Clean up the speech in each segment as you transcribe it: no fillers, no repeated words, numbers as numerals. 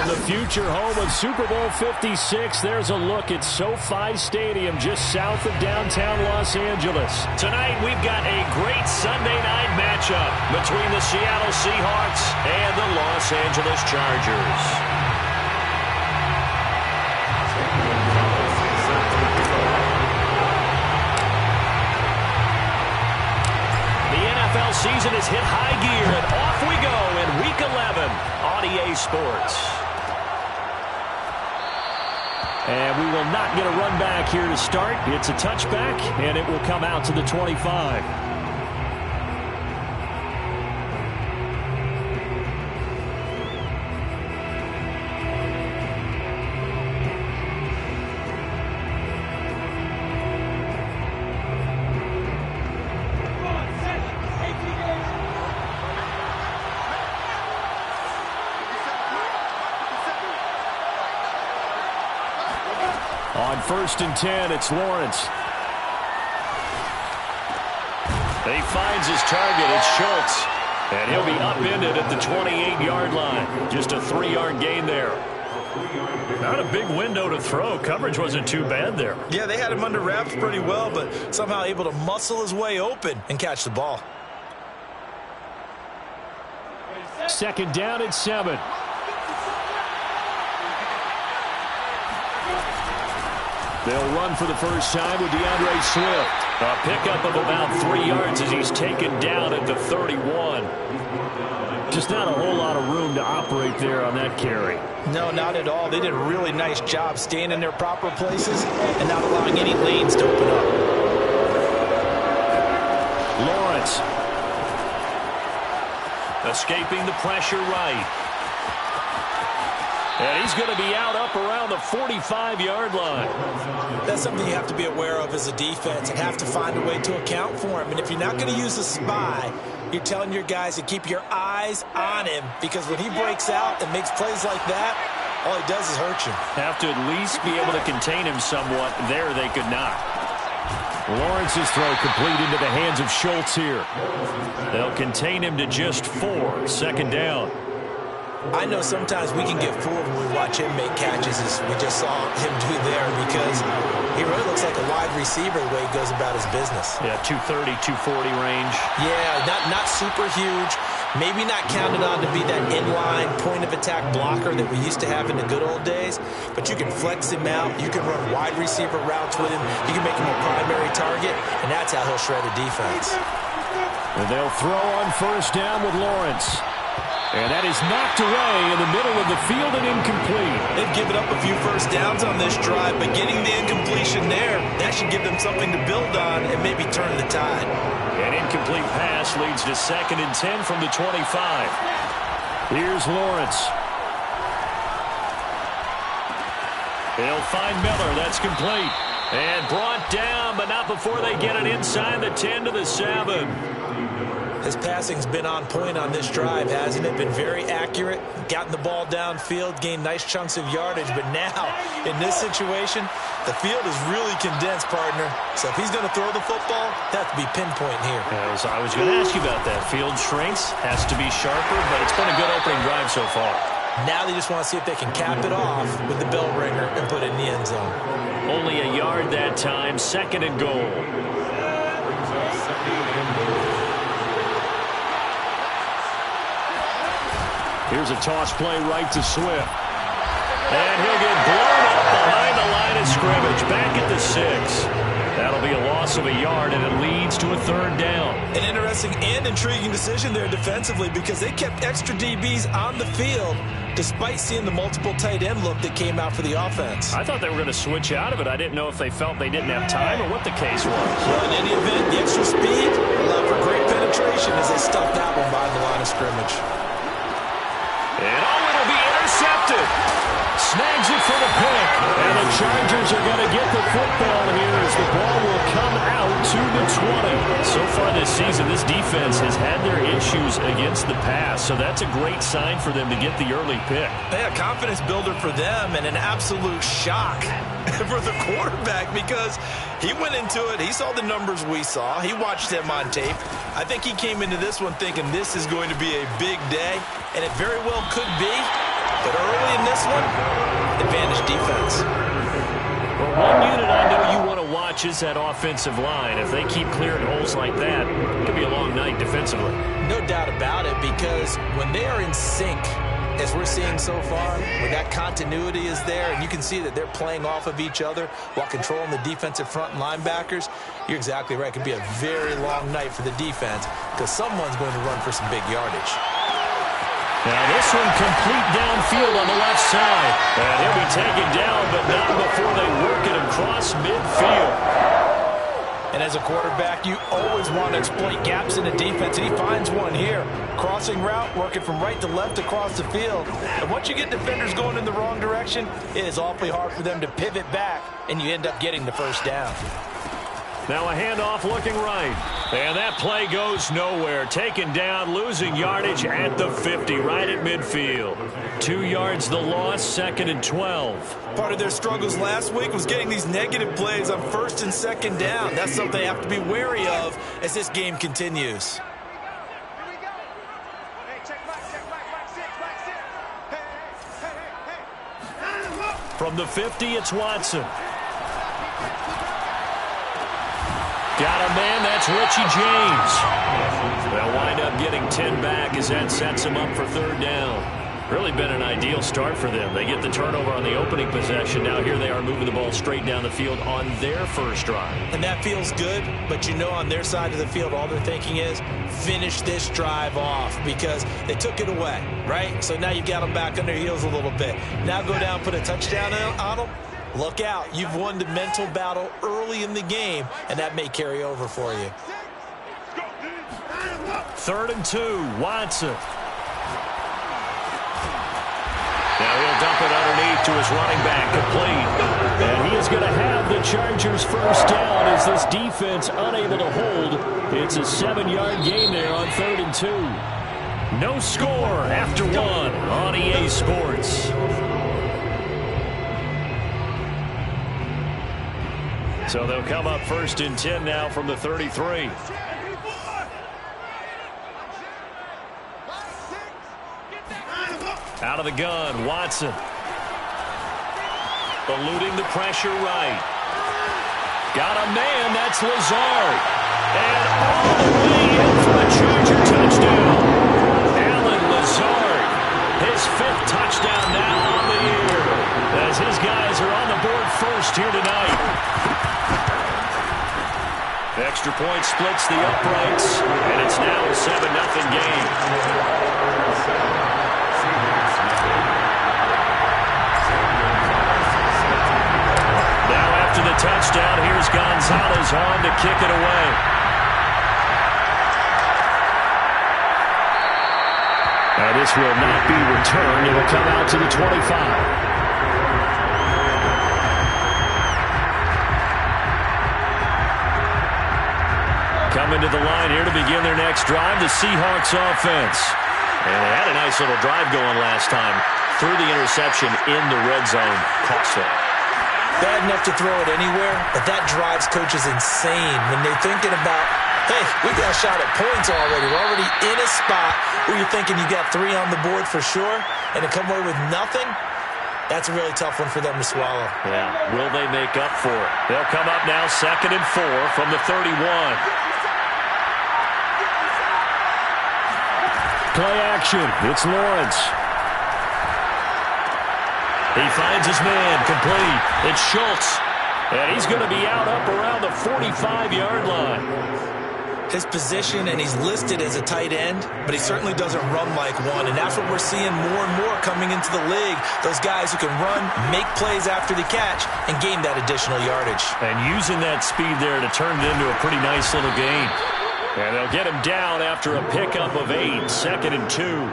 the future home of Super Bowl 56, there's a look at SoFi Stadium just south of downtown Los Angeles. Tonight, we've got a great Sunday night matchup between the Seattle Seahawks and the Los Angeles Chargers. The NFL season has hit high gear, and off we go in Week 11 on EA Sports. And we will not get a run back here to start. It's a touchback, and it will come out to the 25. On 1st and 10, it's Lawrence. He finds his target. It's Schultz. And he'll be upended at the 28-yard line. Just a 3-yard gain there. Not a big window to throw. Coverage wasn't too bad there. Yeah, they had him under wraps pretty well, but somehow able to muscle his way open and catch the ball. 2nd down and 7. They'll run for the first time with DeAndre Swift. A pickup of about 3 yards as he's taken down at the 31. Just not a whole lot of room to operate there on that carry. No, not at all. They did a really nice job staying in their proper places and not allowing any lanes to open up. Lawrence. Escaping the pressure right. And he's going to be out up around the 45-yard line. That's something you have to be aware of as a defense and have to find a way to account for him. And if you're not going to use a spy, you're telling your guys to keep your eyes on him, because when he breaks out and makes plays like that, all he does is hurt you. Have to at least be able to contain him somewhat. There they could not. Lawrence's throw complete into the hands of Schultz here. They'll contain him to just 4. 2nd down. I know sometimes we can get fooled when we watch him make catches, as we just saw him do there, because he really looks like a wide receiver the way he goes about his business. Yeah, 230, 240 range. Yeah, not super huge. Maybe not counted on to be that inline point-of-attack blocker that we used to have in the good old days, but you can flex him out. You can run wide receiver routes with him. You can make him a primary target, and that's how he'll shred a defense. And they'll throw on 1st down with Lawrence. And that is knocked away in the middle of the field and incomplete. They've given up a few first downs on this drive, but getting the incompletion there, that should give them something to build on and maybe turn the tide. An incomplete pass leads to 2nd and 10 from the 25. Here's Lawrence. They'll find Miller. That's complete. And brought down, but not before they get it inside the 10 to the 7. His passing's been on point on this drive, hasn't it? Been very accurate, gotten the ball downfield, gained nice chunks of yardage. But now, in this situation, the field is really condensed, partner. So if he's going to throw the football, that has to be pinpoint here. I was going to ask you about that. Field shrinks, has to be sharper, but it's been a good opening drive so far. Now they just want to see if they can cap it off with the bell ringer and put it in the end zone. Only a yard that time, 2nd and goal. Here's a toss play right to Swift. And he'll get blown up behind the line of scrimmage. Back at the 6. That'll be a loss of a yard, and it leads to a 3rd down. An interesting and intriguing decision there defensively, because they kept extra DBs on the field despite seeing the multiple tight end look that came out for the offense. I thought they were going to switch out of it. I didn't know if they felt they didn't have time or what the case was. Well, in any event, the extra speed allowed for great penetration as they stuffed that one behind the line of scrimmage. And it'll be intercepted. Snags it for the pick. And the Chargers are going to get the football here as the ball will come out to the 20. So far this season, this defense has had their issues against the pass. So that's a great sign for them to get the early pick. Yeah, confidence builder for them, and an absolute shock for the quarterback, because he went into it. He saw the numbers we saw. He watched them on tape. I think he came into this one thinking this is going to be a big day, and it very well could be. But early early in this one, advantage defense. Well, one unit I know you want to watch is that offensive line. If they keep clearing holes like that, it could be a long night defensively. No doubt about it, because when they are in sync, as we're seeing so far, when that continuity is there, and you can see that they're playing off of each other while controlling the defensive front and linebackers, you're exactly right. It could be a very long night for the defense because someone's going to run for some big yardage. Now this one complete downfield on the left side. And he'll be taken down, but not before they work it across midfield. And as a quarterback, you always want to exploit gaps in the defense, and he finds one here. Crossing route, working from right to left across the field. And once you get defenders going in the wrong direction, it is awfully hard for them to pivot back, and you end up getting the first down. Now a handoff looking right. And that play goes nowhere. Taken down, losing yardage at the 50, right at midfield. 2 yards the loss, 2nd and 12. Part of their struggles last week was getting these negative plays on 1st and 2nd down. That's something they have to be wary of as this game continues. From the 50, it's Watson. Got a man, that's Richie James. They'll wind up getting 10 back as that sets them up for 3rd down. Really been an ideal start for them. They get the turnover on the opening possession. Now here they are moving the ball straight down the field on their first drive. And that feels good, but you know on their side of the field all they're thinking is finish this drive off because they took it away, right? So now you've got them back on their heels a little bit. Now go down, put a touchdown on them. Look out. You've won the mental battle early in the game, and that may carry over for you. 3rd and 2, Watson. Now he'll dump it underneath to his running back, complete. And he is going to have the Chargers first down as this defense unable to hold. It's a 7-yard gain there on 3rd and 2. No score after 1 on EA Sports. So they'll come up 1st and 10 now from the 33. Out of the gun, Watson. Eluding the pressure right. Got a man, that's Lazard. And all the way in for the Charger touchdown. Allen Lazard, his 5th touchdown now on the year. As his guys are on the board first here tonight. Extra point splits the uprights, and it's now a 7-0 game. Now after the touchdown, here's Gonzalez on to kick it away. Now this will not be returned. It will come out to the 25. Coming to the line here to begin their next drive, the Seahawks offense. And they had a nice little drive going last time. Threw the interception in the red zone. Costly. Bad enough to throw it anywhere, but that drives coaches insane when they're thinking about, hey, we got a shot at points already. We're already in a spot where you're thinking you got 3 on the board for sure, and to come away with nothing, that's a really tough one for them to swallow. Yeah, will they make up for it? They'll come up now 2nd and 4 from the 31. Play action. It's Lawrence. He finds his man, complete. It's Schultz. And he's going to be out up around the 45-yard line. His position, and he's listed as a tight end, but he certainly doesn't run like one, and that's what we're seeing more and more coming into the league. Those guys who can run, make plays after the catch, and gain that additional yardage. And using that speed there to turn it into a pretty nice little gain. And they'll get him down after a pickup of 8, 2nd and 2.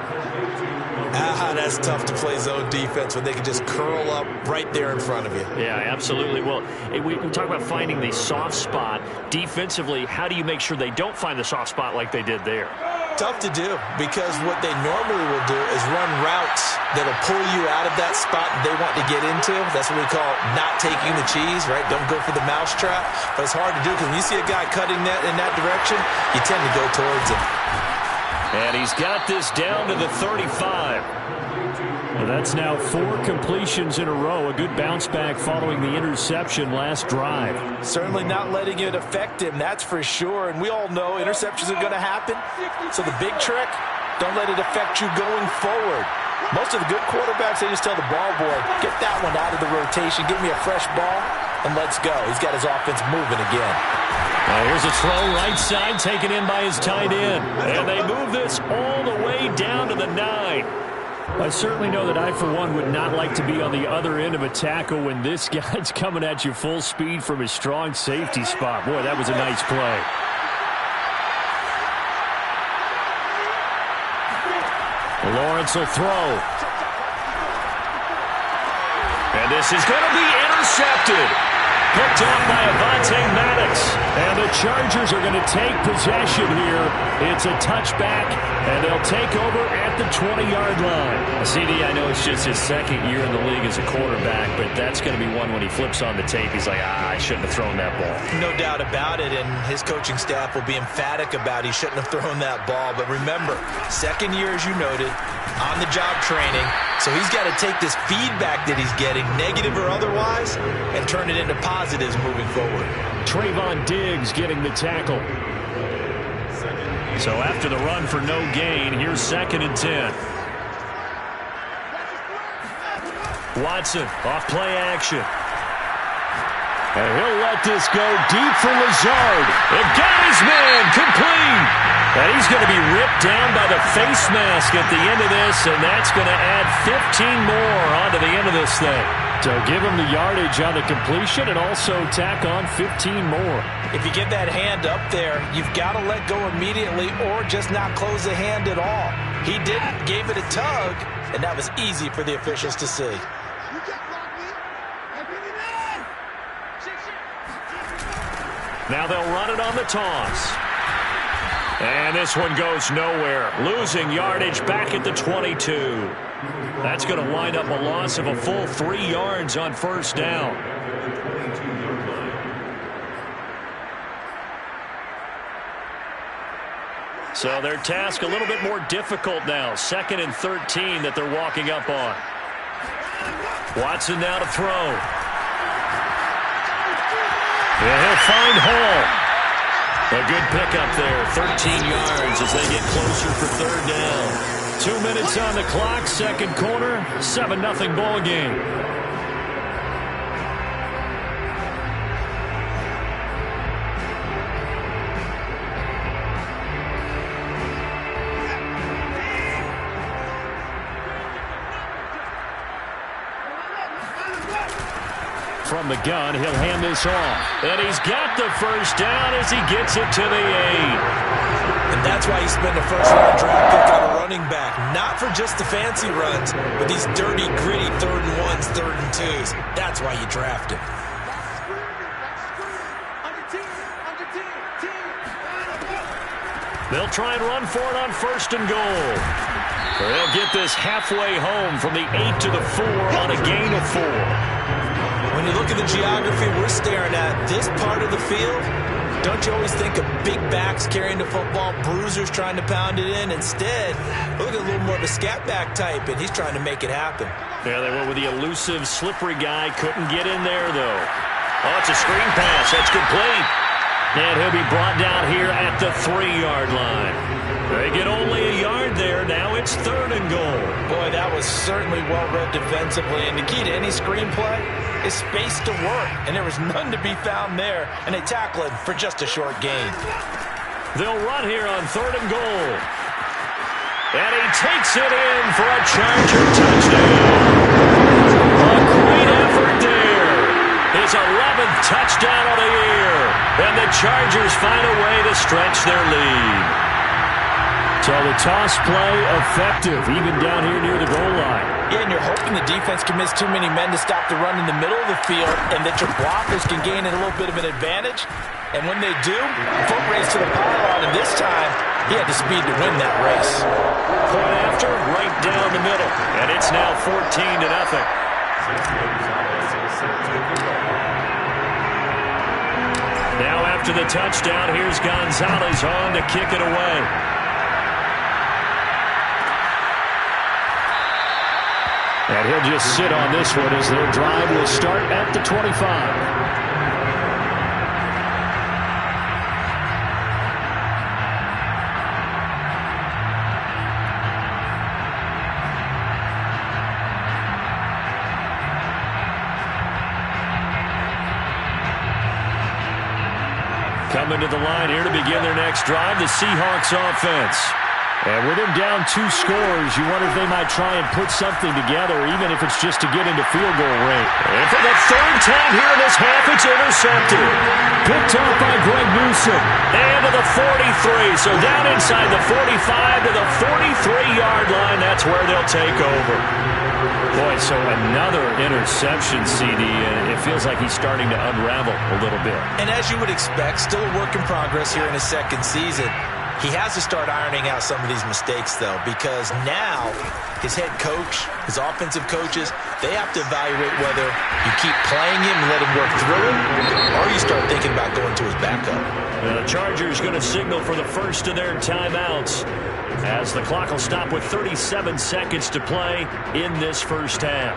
That's tough to play zone defense when they can just curl up right there in front of you. Yeah, absolutely. Well, we talk about finding the soft spot. Defensively, how do you make sure they don't find the soft spot like they did there? Tough to do, because what they normally will do is run routes that'll pull you out of that spot they want to get into. That's what we call not taking the cheese, right? Don't go for the mousetrap. But it's hard to do because when you see a guy cutting that in that direction, you tend to go towards him. And he's got this down to the 35. Well, that's now 4 completions in a row. A good bounce back following the interception last drive. Certainly not letting it affect him, that's for sure. And we all know interceptions are going to happen. So the big trick, don't let it affect you going forward. Most of the good quarterbacks, they just tell the ball boy, get that one out of the rotation, give me a fresh ball, and let's go. He's got his offense moving again. Here's a throw right side, taken in by his tight end. And they move this all the way down to the 9. I certainly know that I, for one, would not like to be on the other end of a tackle when this guy's coming at you full speed from his strong safety spot. Boy, that was a nice play. Lawrence will throw. And this is going to be intercepted. Picked off by Avonte Maddox. And the Chargers are going to take possession here. It's a touchback, and they'll take over at the 20-yard line. CD, I know it's just his second year in the league as a quarterback, but that's going to be one when he flips on the tape. He's like, I shouldn't have thrown that ball. No doubt about it, and his coaching staff will be emphatic about he shouldn't have thrown that ball. But remember, second year, as you noted, on-the-job training. So he's got to take this feedback that he's getting, negative or otherwise, and turn it into positives moving forward. Trayvon Diggs getting the tackle. So after the run for no gain, here's 2nd and 10. Watson off play action. And he'll let this go deep for Lazard. It got his man complete. And he's going to be ripped down by the face mask at the end of this, and that's going to add 15 more onto the end of this thing. To give him the yardage on the completion and also tack on 15 more. If you get that hand up there, you've got to let go immediately or just not close the hand at all. He didn't, gave it a tug, and that was easy for the officials to see. Now they'll run it on the toss. And this one goes nowhere. Losing yardage back at the 22. That's going to wind up a loss of a full 3 yards on first down. So their task a little bit more difficult now. 2nd and 13 that they're walking up on. Watson now to throw. And he'll find Hall. A good pickup there, 13 yards as they get closer for 3rd down. 2 minutes on the clock, second quarter, 7-0 ball game. From the gun, he'll hand this off. And he's got the first down as he gets it to the 8. And that's why you spend a first-round draft pick on a running back. Not for just the fancy runs, but these dirty, gritty 3rd and 1s, 3rd and 2s. That's why you draft him. They'll try and run for it on 1st and goal. They'll get this halfway home from the 8 to the 4 on a gain of 4. When you look at the geography we're staring at, this part of the field, don't you always think of big backs carrying the football, bruisers trying to pound it in? Instead, look at a little more of a scat back type, and he's trying to make it happen. Yeah, they went with the elusive, slippery guy. Couldn't get in there, though. Oh, it's a screen pass. That's complete. And he'll be brought down here at the 3-yard line. They get only a yard there. Now it's 3rd and goal. Boy, that was certainly well-read defensively. And the key to any screenplay is space to work. And there was none to be found there. And they tackle it for just a short gain. They'll run here on 3rd and goal. And he takes it in for a Charger touchdown. A great effort there. His 11th touchdown of the year. And the Chargers find a way to stretch their lead. So the toss play effective, even down here near the goal line. Yeah, and you're hoping the defense commits too many men to stop the run in the middle of the field and that your blockers can gain a little bit of an advantage. And when they do, foot race to the pylon, and this time, he had the speed to win that race. Point after, right down the middle. And it's now 14-0. Now after the touchdown, here's Gonzalez on to kick it away. And he'll just sit on this one as their drive will start at the 25. Coming to the line here to begin their next drive, the Seahawks offense. And with him down 2 scores, you wonder if they might try and put something together, even if it's just to get into field goal range. And for the 3rd time here in this half, it's intercepted. Picked off by Greg Newsome. And to the 43. So down inside the 45 to the 43-yard line. That's where they'll take over. Boy, so another interception, CD, and it feels like he's starting to unravel a little bit. And as you would expect, still a work in progress here in his 2nd season. He has to start ironing out some of these mistakes, though, because now his head coach, his offensive coaches, they have to evaluate whether you keep playing him and let him work through it, or you start thinking about going to his backup. The Chargers going to signal for the first of their timeouts, as the clock will stop with 37 seconds to play in this first half.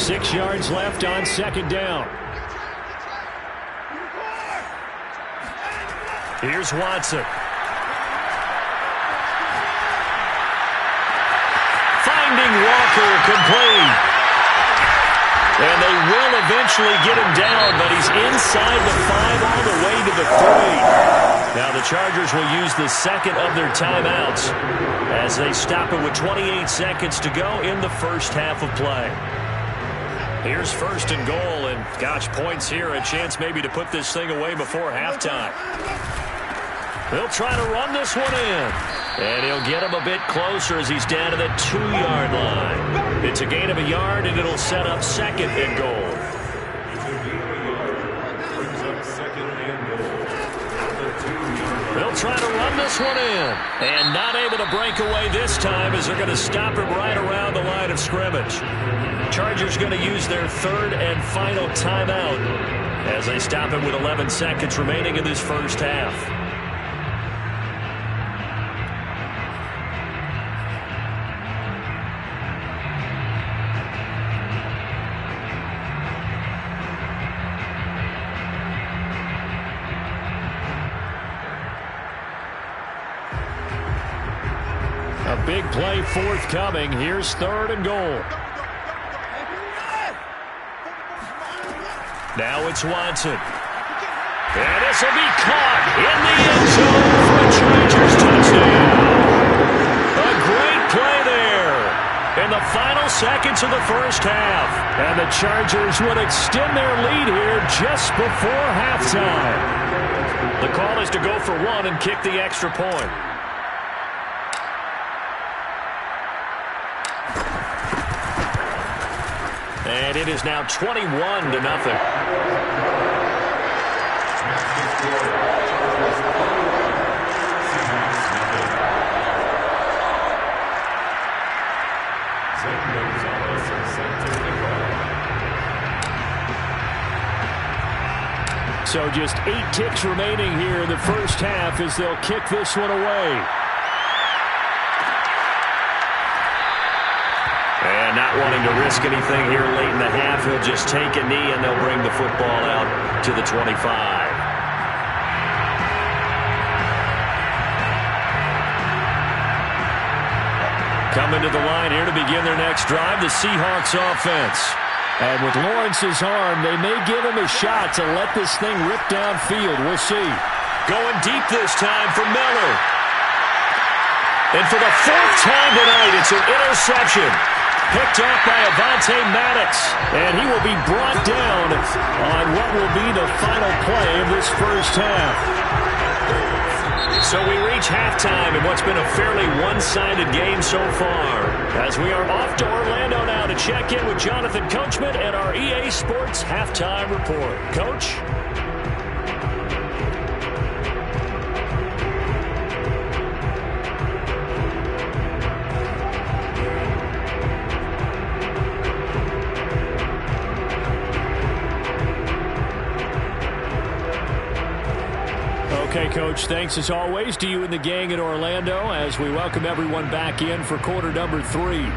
Six yards left on 2nd down. Here's Watson. Finding Walker complete. And they will eventually get him down, but he's inside the 5 all the way to the 3. Now the Chargers will use the 2nd of their timeouts as they stop it with 28 seconds to go in the first half of play. Here's 1st and goal, and gosh, points here, a chance maybe to put this thing away before halftime. They'll try to run this one in. And he'll get him a bit closer as he's down to the 2-yard line. It's a gain of a yard, and it'll set up 2nd and goal. They'll try to run this one in. And not able to break away this time as they're going to stop him right around the line of scrimmage. Chargers going to use their 3rd and final timeout as they stop it with 11 seconds remaining in this first half. A big play forthcoming. Here's 3rd and goal. Now it's Watson. And this will be caught in the end zone for a Chargers touchdown. A great play there in the final seconds of the first half. And the Chargers would extend their lead here just before halftime. The call is to go for 1 and kick the extra point. And it is now 21-0. So just 8 ticks remaining here in the first half as they'll kick this one away. And not wanting to risk anything here late in the half, he'll just take a knee and they'll bring the football out to the 25. Coming to the line here to begin their next drive, the Seahawks offense. And with Lawrence's arm, they may give him a shot to let this thing rip downfield. We'll see. Going deep this time for Miller. And for the 4th time tonight, it's an interception. Picked off by Avonte Maddox. And he will be brought down on what will be the final play of this first half. So we reach halftime in what's been a fairly one-sided game so far. As we are off to Orlando now to check in with Jonathan Coachman and our EA Sports Halftime Report. Coach? Okay, Coach. Thanks as always to you and the gang in Orlando as we welcome everyone back in for quarter number 3.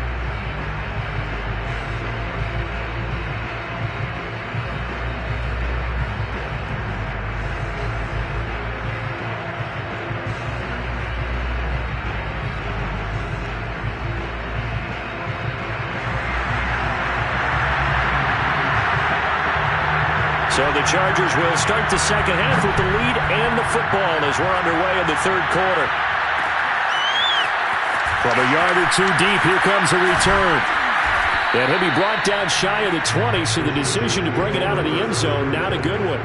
So the Chargers will start the second half with the lead and the football as we're underway in the third quarter. From a yard or two deep, here comes a return. And he'll be brought down shy of the 20, so the decision to bring it out of the end zone, not a good one.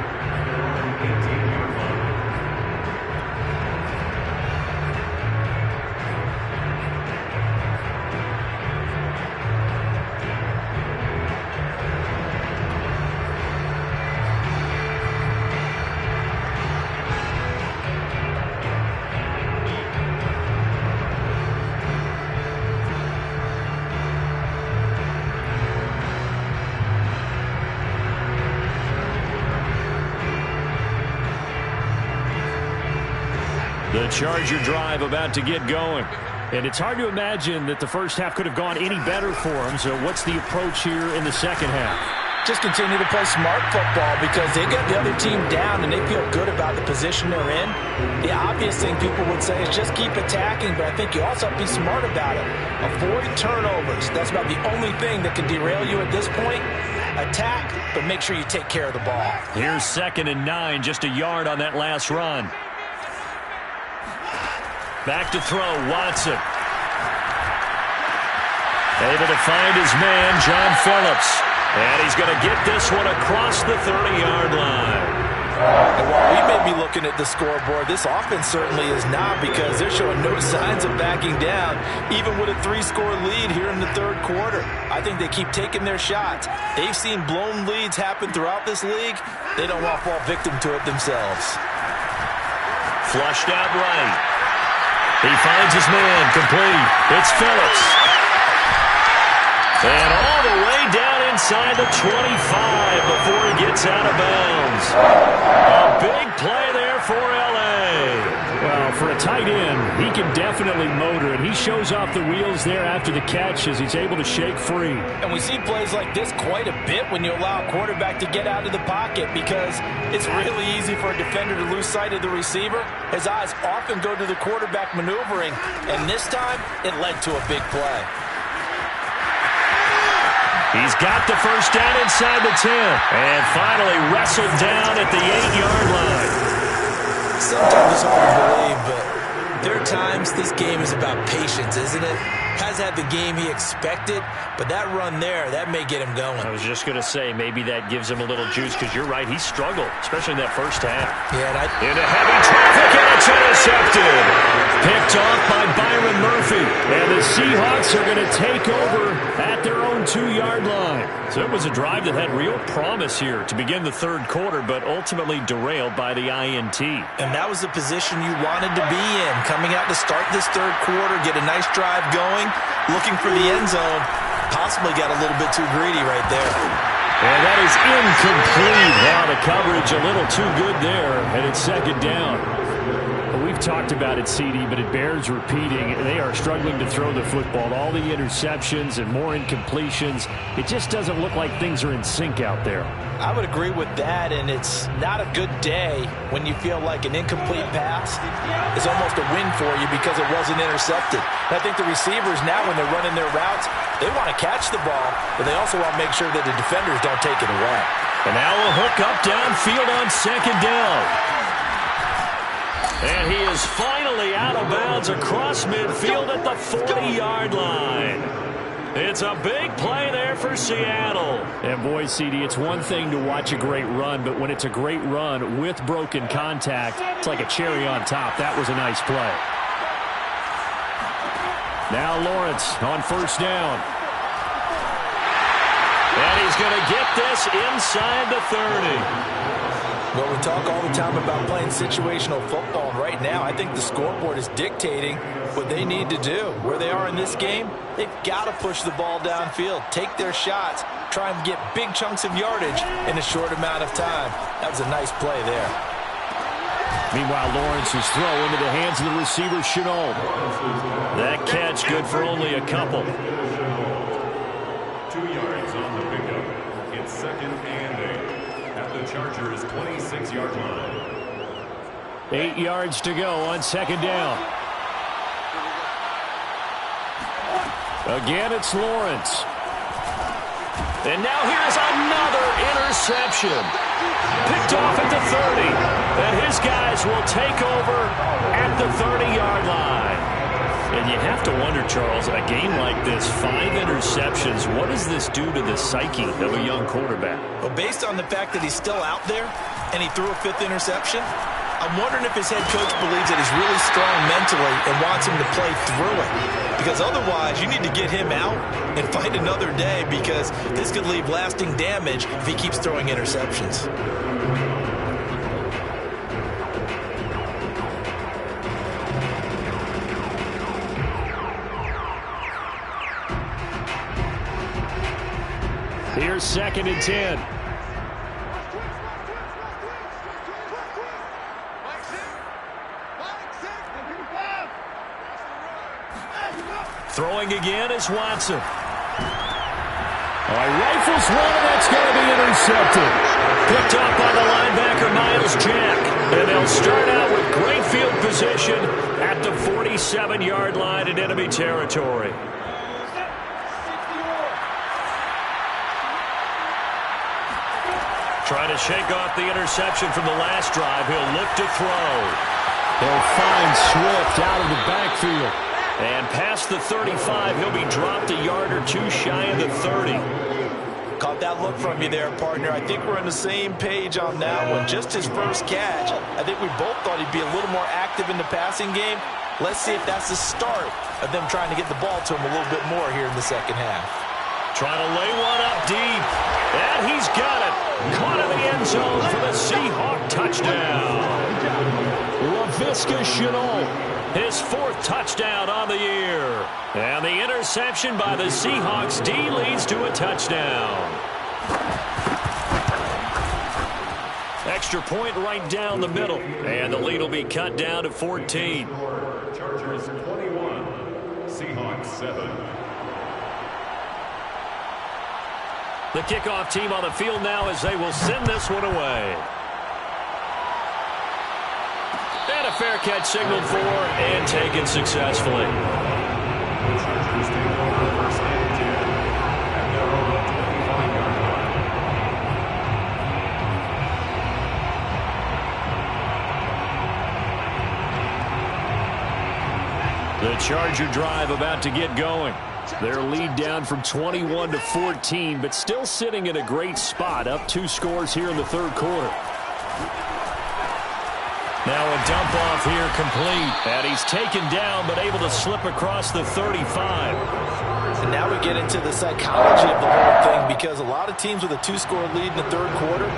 The Charger drive about to get going. And it's hard to imagine that the first half could have gone any better for them. So what's the approach here in the second half? Just continue to play smart football because they got the other team down and they feel good about the position they're in. The obvious thing people would say is just keep attacking, but I think you also have to be smart about it. Avoid turnovers. That's about the only thing that can derail you at this point. Attack, but make sure you take care of the ball. Here's 2nd and 9, just a yard on that last run. Back to throw, Watson. Able to find his man, John Phillips. And he's going to get this one across the 30-yard line. And while we may be looking at the scoreboard, this offense certainly is not because they're showing no signs of backing down, even with a 3-score lead here in the third quarter. I think they keep taking their shots. They've seen blown leads happen throughout this league. They don't want to fall victim to it themselves. Flushed out right. He finds his man, complete. It's Phillips. And all the way down inside the 25 before he gets out of bounds. A big play there for L.A. Well, for a tight end, he can definitely motor it. He shows off the wheels there after the catch as he's able to shake free. And we see plays like this quite a bit when you allow a quarterback to get out of the pocket because it's really easy for a defender to lose sight of the receiver. His eyes often go to the quarterback maneuvering, and this time it led to a big play. He's got the first down inside the 10 and finally wrestled down at the 8-yard line. Sometimes it's hard to believe, but there are times this game is about patience, isn't it? Has had the game he expected, but that run there, that may get him going. I was just going to say, maybe that gives him a little juice because you're right, he struggled, especially in that first half. Yeah, into heavy traffic, and it's intercepted. Picked off by Byron Murphy. And the Seahawks are going to take over at their own 2-yard line. So it was a drive that had real promise here to begin the third quarter, but ultimately derailed by the INT. And that was the position you wanted to be in. Coming out to start this third quarter, get a nice drive going, looking for the end zone. Possibly got a little bit too greedy right there. And that is incomplete. Wow, the coverage a little too good there, and it's 2nd down. We've talked about it, CD, but it bears repeating. They are struggling to throw the football. All the interceptions and more incompletions. It just doesn't look like things are in sync out there. I would agree with that, and it's not a good day when you feel like an incomplete pass is almost a win for you because it wasn't intercepted. And I think the receivers now, when they're running their routes, they want to catch the ball, but they also want to make sure that the defenders don't take it away. And now a hook up downfield on 2nd down. And he is finally out of bounds across midfield at the 40-yard line. It's a big play there for Seattle. And boy, CD, it's one thing to watch a great run, but when it's a great run with broken contact, it's like a cherry on top. That was a nice play. Now Lawrence on 1st down. And he's going to get this inside the 30. Well, we talk all the time about playing situational football, and right now I think the scoreboard is dictating what they need to do. Where they are in this game, they've got to push the ball downfield, take their shots, try and get big chunks of yardage in a short amount of time. That was a nice play there. Meanwhile, Lawrence's throw into the hands of the receiver, Chenault. That catch good for only a couple. 2 yards on the pickup. It's 2nd and 8 at the Chargers' 26-yard line. 8 yards to go on 2nd down. Again, it's Lawrence. And now here's another interception. Picked off at the 30. And his guys will take over at the 30-yard line. And you have to wonder, Charles, a game like this, 5 interceptions, what does this do to the psyche of a young quarterback? Well, based on the fact that he's still out there and he threw a 5th interception, I'm wondering if his head coach believes that he's really strong mentally and wants him to play through it. Because otherwise, you need to get him out and fight another day, because this could leave lasting damage if he keeps throwing interceptions. Here's 2nd and 10. Throwing again is Watson. Rifles one, and that's going to be intercepted. Picked up by the linebacker, Miles Jack. And they'll start out with great field position at the 47-yard line in enemy territory. Trying to shake off the interception from the last drive. He'll look to throw. He'll find Swift out of the backfield. And past the 35, he'll be dropped a yard or two shy of the 30. Caught that look from you there, partner. I think we're on the same page on that one. Just his first catch. I think we both thought he'd be a little more active in the passing game. Let's see if that's the start of them trying to get the ball to him a little bit more here in the second half. Trying to lay one up deep. And he's got it. Caught in the end zone for the Seahawk touchdown. Laviska Shenault, his 4th touchdown on the year. And the interception by the Seahawks D leads to a touchdown. Extra point right down the middle. And the lead will be cut down to 14. Chargers 21, Seahawks 7. The kickoff team on the field now as they will send this one away. And a fair catch signaled for and taken successfully. The Chargers take over 1st and 10 at their own 25-yard line. The Charger drive about to get going. Their lead down from 21 to 14, but still sitting in a great spot, up 2 scores here in the 3rd quarter. Now a dump off here complete. And he's taken down, but able to slip across the 35. And now we get into the psychology of the whole thing, because a lot of teams with a 2-score lead in the 3rd quarter,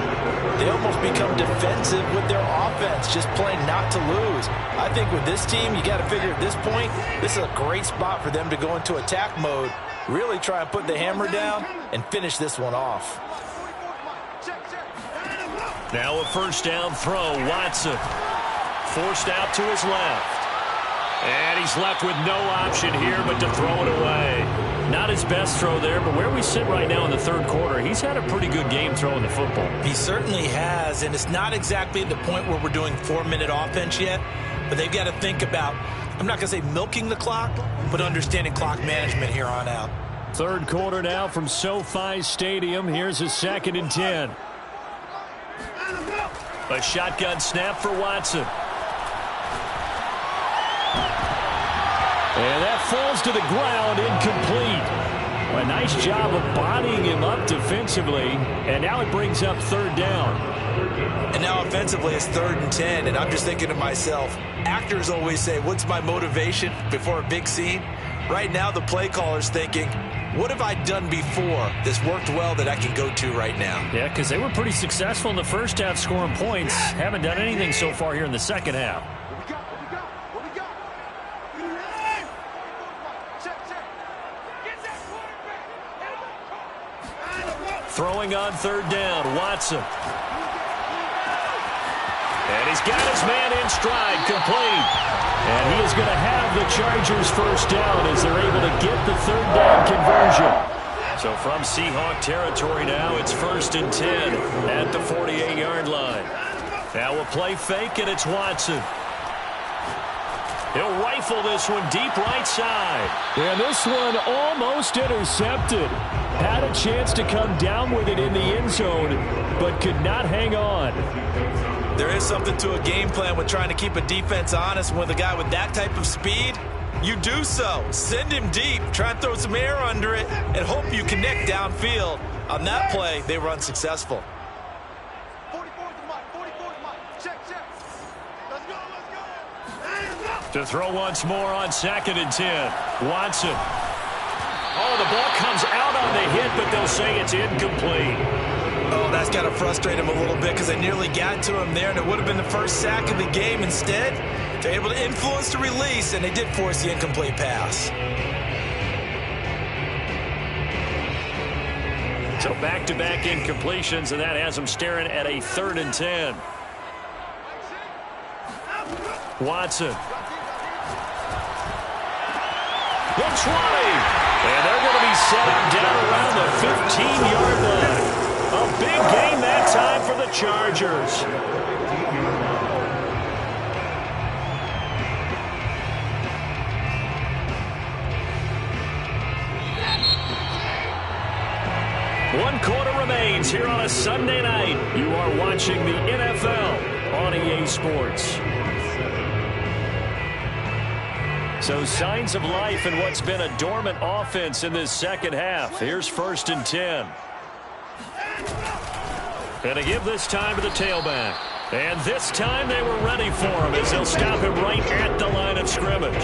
they almost become defensive with their offense, just playing not to lose. I think with this team, you got to figure at this point, this is a great spot for them to go into attack mode, really try and put the hammer down and finish this one off. Now a 1st down throw. Watson forced out to his left. And he's left with no option here but to throw it away. Not his best throw there, but where we sit right now in the 3rd quarter, he's had a pretty good game throwing the football. He certainly has, and it's not exactly at the point where we're doing 4-minute offense yet, but they've got to think about, I'm not going to say milking the clock, but understanding clock management here on out. 3rd quarter now from SoFi Stadium. Here's a 2nd and 10. A shotgun snap for Watson. And that falls to the ground, incomplete. A nice job of bodying him up defensively, and now it brings up 3rd down. And now offensively it's 3rd and 10, and I'm just thinking to myself, actors always say, what's my motivation before a big scene? Right now the play caller's thinking, what have I done before that's worked well that I can go to right now? Yeah, because they were pretty successful in the first half scoring points. Haven't done anything so far here in the second half. Throwing on 3rd down, Watson. And he's got his man in stride, complete. And he is going to have the Chargers first down as they're able to get the third down conversion. So from Seahawk territory now, it's 1st and 10 at the 48-yard line. Now a play fake, and it's Watson. He'll rifle this one deep right side. And this one almost intercepted. Had a chance to come down with it in the end zone, but could not hang on. There is something to a game plan with trying to keep a defense honest. With a guy with that type of speed, you do so. Send him deep, try and throw some air under it, and hope you connect downfield. On that play, they were unsuccessful. To throw once more on 2nd and 10. Watson. Oh, the ball comes out on the hit, but they'll say it's incomplete. Oh, that's got to frustrate him a little bit because they nearly got to him there, and it would have been the first sack of the game. Instead, they're able to influence the release, and they did force the incomplete pass. So back-to-back incompletions, and that has them staring at a 3rd and 10. Watson. Looks right. And they're going to be set up down around the 15-yard line. A big gain that time for the Chargers. One quarter remains here on a Sunday night. You are watching the NFL on EA Sports. So signs of life in what's been a dormant offense in this second half. Here's 1st and 10. Going to give this time to the tailback. And this time they were ready for him as they'll stop him right at the line of scrimmage.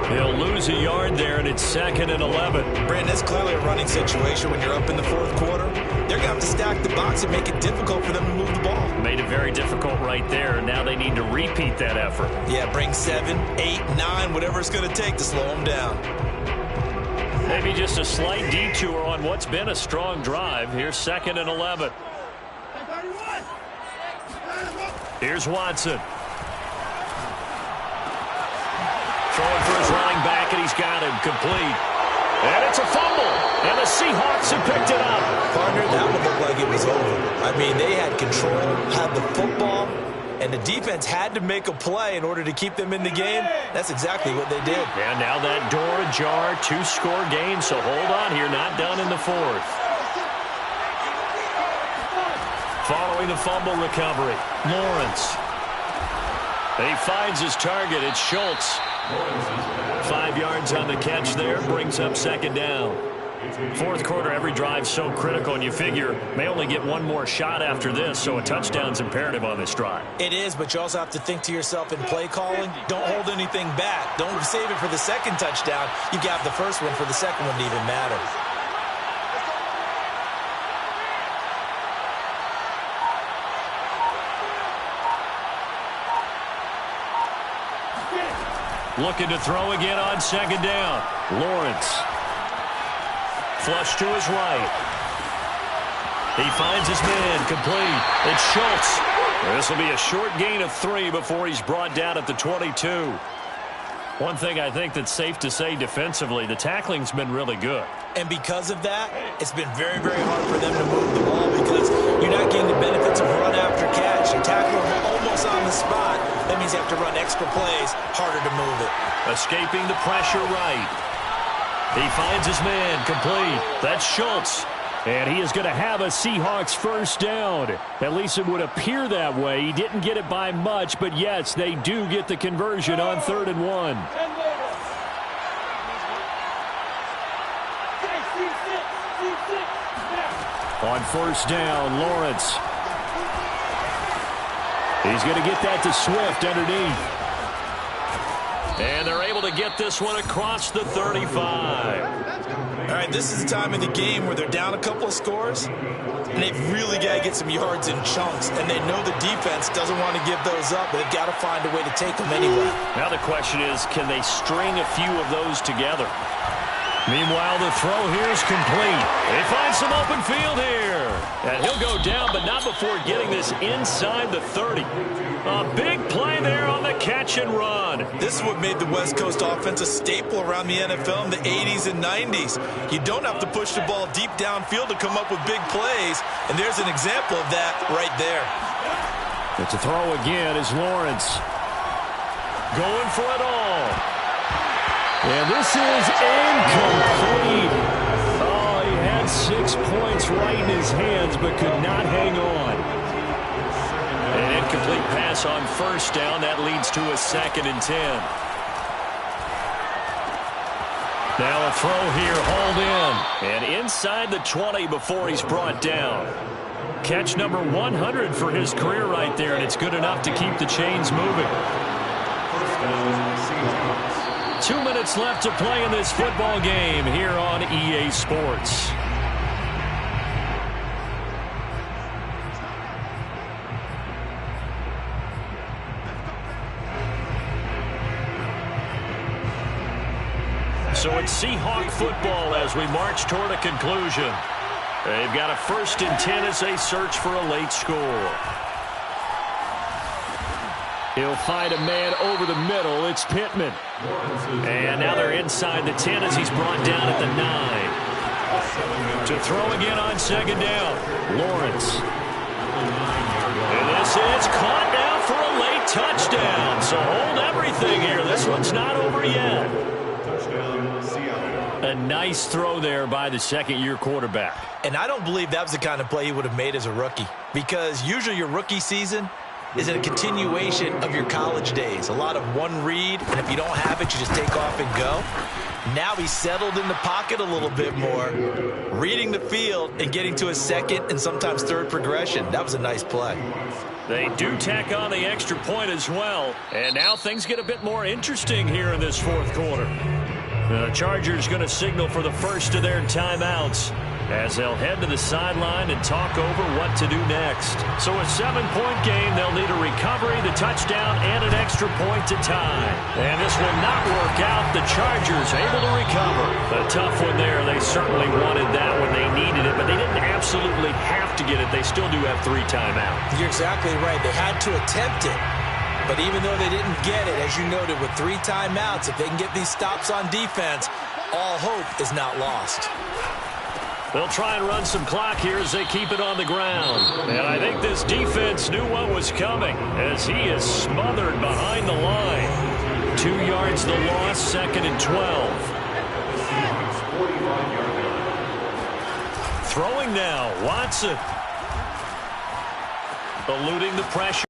He'll lose a yard there, and it's 2nd and 11. Brandon, it's clearly a running situation when you're up in the 4th quarter. They're going to have to stack the box and make it difficult for them to move the ball. Made it very difficult right there. Now they need to repeat that effort. Yeah, bring 7, 8, 9, whatever it's going to take to slow them down. Maybe just a slight detour on what's been a strong drive. Here's 2nd and 11. Here's Watson. Throwing for his running back, and he's got him complete. And it's a fumble, and the Seahawks have picked it up. Partner, that one looked like it was over. I mean, they had control, had the football, and the defense had to make a play in order to keep them in the game. That's exactly what they did. And now that door ajar, 2-score game, so hold on here, not done in the 4th. Following the fumble recovery, Lawrence. He finds his target. It's Schultz. 5 yards on the catch there. Brings up 2nd down. 4th quarter, every drive so critical, and you figure may only get one more shot after this, so a touchdown's imperative on this drive. It is, but you also have to think to yourself in play calling, don't hold anything back. Don't save it for the 2nd touchdown. You got the 1st one for the 2nd one to even matter. Looking to throw again on 2nd down. Lawrence. Flush to his right. He finds his man complete. It's Schultz. This will be a short gain of 3 before he's brought down at the 22. One thing I think that's safe to say defensively, the tackling's been really good. And because of that, it's been very, very hard for them to move the ball because you're not getting the benefits of run after catch. You tackle them almost on the spot. That means you have to run extra plays, harder to move it. Escaping the pressure right. He finds his man complete. That's Schultz. And he is going to have a Seahawks first down. At least it would appear that way. He didn't get it by much, but yes, they do get the conversion on 3rd and 1. On 1st down, Lawrence. He's going to get that to Swift underneath. And they're able to get this one across the 35. All right, this is the time of the game where they're down a couple of scores, and they've really got to get some yards in chunks, and they know the defense doesn't want to give those up, but they've got to find a way to take them anyway. Now the question is, can they string a few of those together? Meanwhile, the throw here is complete. They find some open field here. And he'll go down, but not before getting this inside the 30. A big play there on the catch and run. This is what made the West Coast offense a staple around the NFL in the 80s and 90s. You don't have to push the ball deep downfield to come up with big plays, and there's an example of that right there. But to throw again is Lawrence. Going for it all. And this is incomplete. Oh, he had 6 points right in his hands, but could not hang on. An incomplete pass on first down. That leads to a 2nd and 10. Now a throw here, hauled in. And inside the 20 before he's brought down. Catch number 100 for his career right there, and it's good enough to keep the chains moving. 2 minutes left to play in this football game here on EA Sports. So it's Seahawk football as we march toward a conclusion. They've got a 1st and 10 as they search for a late score. He'll find a man over the middle. It's Pittman. And now they're inside the 10 as he's brought down at the 9. To throw again on 2nd down. Lawrence. And this is caught now for a late touchdown. So hold everything here. This one's not over yet. A nice throw there by the 2nd-year quarterback. And I don't believe that was the kind of play he would have made as a rookie, because usually your rookie season is a continuation of your college days. A lot of one read, and if you don't have it, you just take off and go. Now he's settled in the pocket a little bit more, reading the field and getting to his 2nd and sometimes 3rd progression. That was a nice play. They do tack on the extra point as well, and now things get a bit more interesting here in this 4th quarter. The Chargers going to signal for the first of their timeouts as they'll head to the sideline and talk over what to do next. So a 7-point game, they'll need a recovery, the touchdown, and an extra point to tie. And this will not work out. The Chargers able to recover. A tough one there. They certainly wanted that when they needed it, but they didn't absolutely have to get it. They still do have 3 timeouts. You're exactly right. They had to attempt it. But even though they didn't get it, as you noted, with 3 timeouts, if they can get these stops on defense, all hope is not lost. They'll try and run some clock here as they keep it on the ground. And I think this defense knew what was coming as he is smothered behind the line. 2 yards the loss, 2nd and 12. Throwing now, Watson. Eluding the pressure.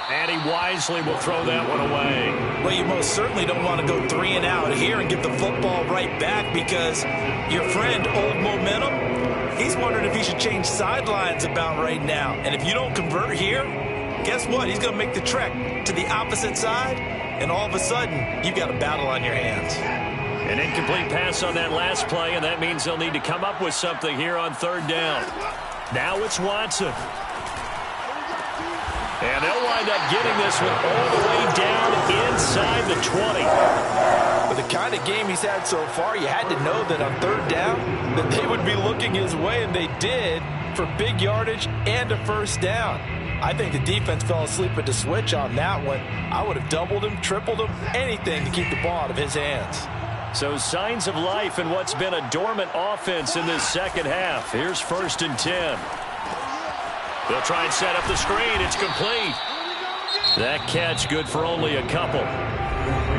And he wisely will throw that one away. Well, you most certainly don't want to go 3 and out here and get the football right back, because your friend, Old Momentum, he's wondering if he should change sidelines about right now. And if you don't convert here, guess what? He's going to make the trek to the opposite side, and all of a sudden, you've got a battle on your hands. An incomplete pass on that last play, and that means they'll need to come up with something here on 3rd down. Now it's Watson. And they'll wind up getting this one all the way down inside the 20. With the kind of game he's had so far, you had to know that on 3rd down that they would be looking his way, and they did, for big yardage and a 1st down. I think the defense fell asleep at the switch on that one. I would have doubled him, tripled him, anything to keep the ball out of his hands. So signs of life in what's been a dormant offense in this 2nd half. Here's 1st and 10. They'll try and set up the screen. It's complete. That catch good for only a couple.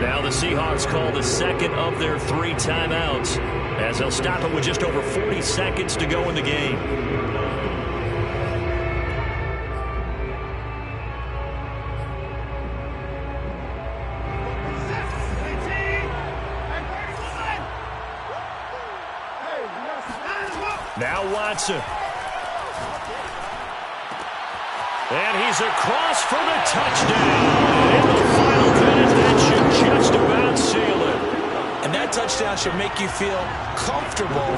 Now the Seahawks call the 2nd of their 3 timeouts as they'll stop it with just over 40 seconds to go in the game. Now Watson. And he's across for the touchdown. And the final minute, that should just about seal it. And that touchdown should make you feel comfortable.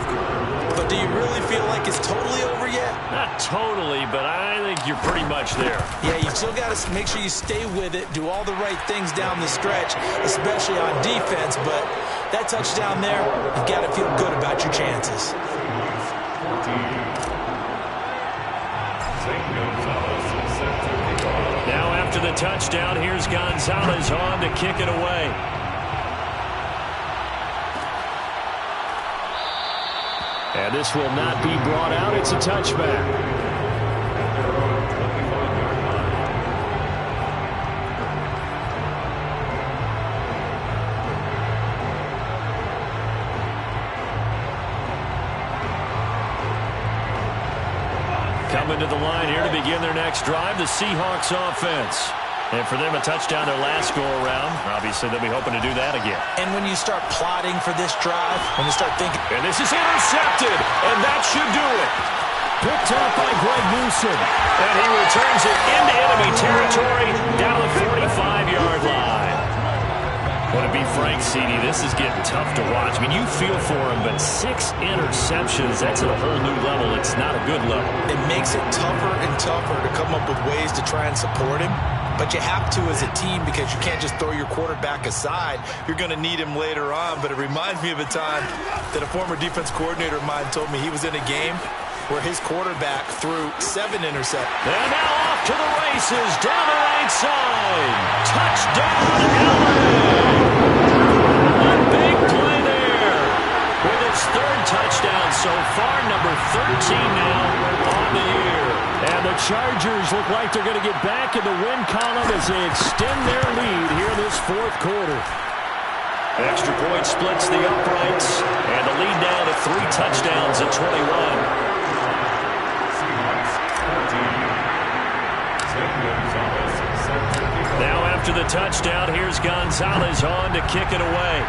But do you really feel like it's totally over yet? Not totally, but I think you're pretty much there. Yeah, you've still got to make sure you stay with it, do all the right things down the stretch, especially on defense. But that touchdown there, you've got to feel good about your chances. Now after the touchdown, here's Gonzalez on to kick it away. And this will not be brought out. It's a touchback. Coming to the line here to begin their next drive, the Seahawks offense. And for them, a touchdown their last go-around. Obviously, they'll be hoping to do that again. And when you start plotting for this drive, when you start thinking... And this is intercepted, and that should do it. Picked up by Greg Newsom. And he returns it into enemy territory down the 45-yard line. Would it be Frank Seedy? This is getting tough to watch. I mean, you feel for him, but 6 interceptions, that's at a whole new level. It's not a good level. It makes it tougher and tougher to come up with ways to try and support him. But you have to as a team because you can't just throw your quarterback aside. You're going to need him later on. But it reminds me of a time that a former defense coordinator of mine told me he was in a game where his quarterback threw 7 interceptions. And now off to the races, down the right side. Touchdown, Allen! A big play there. With its 3rd touchdown so far, number 13 now on the year. And the Chargers look like they're going to get back in the win column as they extend their lead here this 4th quarter. Extra point splits the uprights, and the lead down to 3 touchdowns at 21. Now after the touchdown, here's Gonzalez on to kick it away.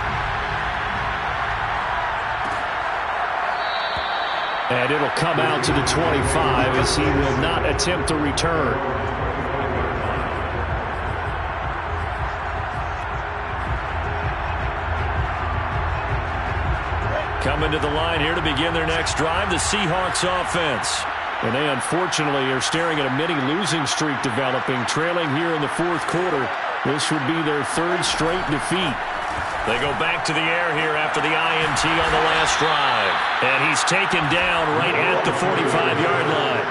And it'll come out to the 25 as he will not attempt to return. Coming to the line here to begin their next drive, the Seahawks offense. And they unfortunately are staring at a mini losing streak developing, trailing here in the 4th quarter. This would be their 3rd straight defeat. They go back to the air here after the INT on the last drive. And he's taken down right at the 45-yard line.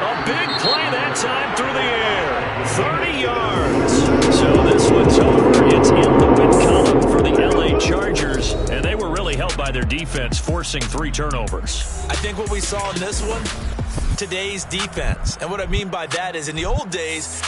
A big play that time through the air. 30 yards. So this one's over. It's in the win column for the LA Chargers. And they were really helped by their defense, forcing 3 turnovers. I think what we saw in this one, today's defense. And what I mean by that is in the old days,